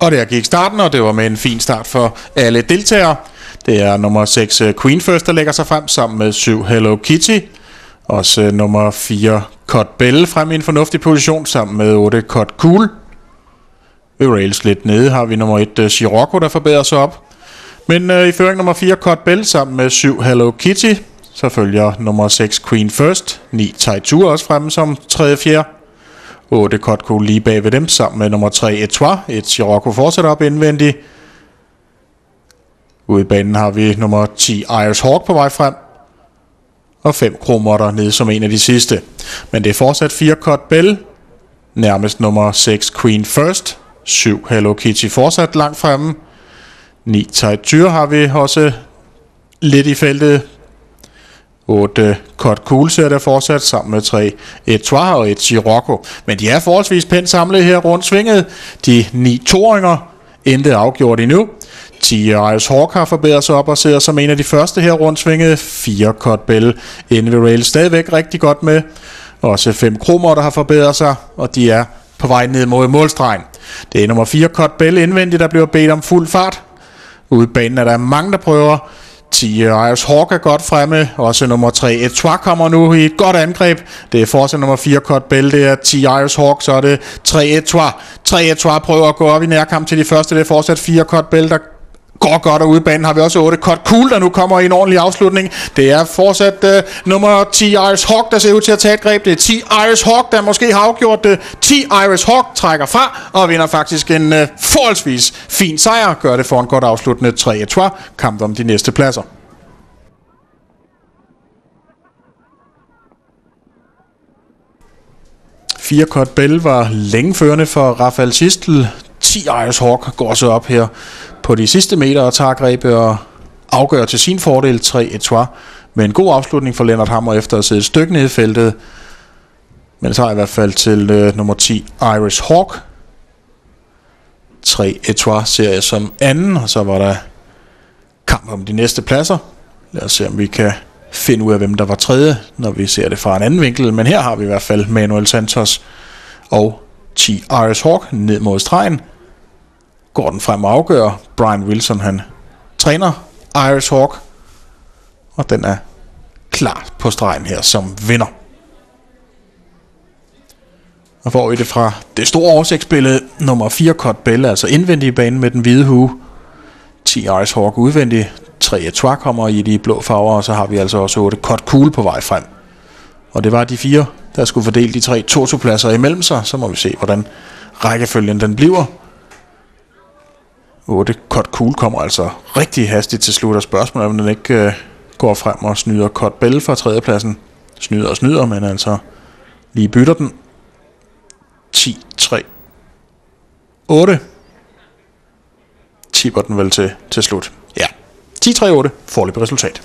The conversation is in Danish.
Og der gik starten, og det var med en fin start for alle deltagere. Det er nummer 6 Queen First, der lægger sig frem sammen med 7 Hello Kitty. Også nummer 4 Cut Bell frem i en fornuftig position sammen med 8 Cut Cool. Ved rails lidt nede har vi nummer 1 Scirocco, der forbedrer sig op. Men i føring nummer 4 Cut Bell sammen med 7 Hello Kitty. Så følger nummer 6 Queen First, 9 Taitur også fremme som 3. 4. 8 Cut Cool lige bag ved dem sammen med nummer 3 Etoile. Et Scirocco fortsætter op indvendigt. Ude i banen har vi nummer 10 Irish Hawk på vej frem. Og 5 Kromotter nede som en af de sidste. Men det er fortsat 4 Cut Bell. Nærmest nummer 6 Queen First. 7 Hello Kitty fortsat langt fremme. 9 Taitur har vi også lidt i feltet. 8 Cut Cool ser der fortsat sammen med 3 Etoile og et Scirocco. Men de er forholdsvis pænt samlet her rundt svinget. De 9 toåringer endte afgjort endnu. 10 Irish Hawk har forbedret sig op og sidder som en af de første her rundt svinget. 4 Cut Bell inde ved rail stadigvæk rigtig godt med. Også 5 Kromotter har forbedret sig, og de er på vej ned mod målstregen. Det er nummer 4 Cut Bell indvendigt, der bliver bedt om fuld fart. Ude i banen er der mange, der prøver. 10 Irish Hawk er godt fremme. Også nummer 3 Etoile kommer nu i et godt angreb. Det er fortsat nummer 4 Cut Bell. Det er 10 Irish Hawk, så er det 3 Etoile. 3 Etoile prøver at gå op i nærkamp til de første. Det er fortsat 4 Cut Bell, der går godt, og ude i banen har vi også 8 Cut Cool, der nu kommer i en ordentlig afslutning. Det er fortsat nummer 10 Irish Hawk, der ser ud til at tage et greb. Det er 10 Irish Hawk, der måske har afgjort det. 10 Irish Hawk trækker fra og vinder faktisk en forholdsvis fin sejr. Gør det for en godt afsluttende 3 Etoile. Kamp om de næste pladser. 4 Cut Bell var længe førende for Rafael Sistel. 10 Irish Hawk går så op her på de sidste meter og tager grebet og afgør til sin fordel 3 Etoile. Med en god afslutning for Lennart Hammer efter at sidde et stykke nede i feltet. Men så er i hvert fald til nummer 10 Irish Hawk. 3 Etoile ser jeg som anden, og så var der kamp om de næste pladser. Lad os se om vi kan finde ud af hvem der var tredje, når vi ser det fra en anden vinkel. Men her har vi i hvert fald Manuel Santos og 10 Irish Hawk ned mod stregen. Går den frem og afgør. Brian Wilson, han træner Irish Hawk, og den er klar på stregen her som vinder. Og får vi det fra det store oversigtsbillede. Nummer 4 Cut Bell, altså indvendig i banen med den hvide hue. 10 Irish Hawk udvendig. 3 Etoile kommer i de blå farver, og så har vi altså også 8 Cut Cool på vej frem. Og det var de 4, der skulle fordele de 3 Toto-pladser imellem sig. Så må vi se, hvordan rækkefølgen den bliver. 8 Cut Cool kommer altså rigtig hastigt til slut, og spørgsmålet om den ikke går frem og snyder Cut Bell fra 3. pladsen. Snyder og snyder, men altså lige bytter den. 10, 3, 8. Tipper den vel til slut. Ja, 10, 3, 8. Foreløbig resultat.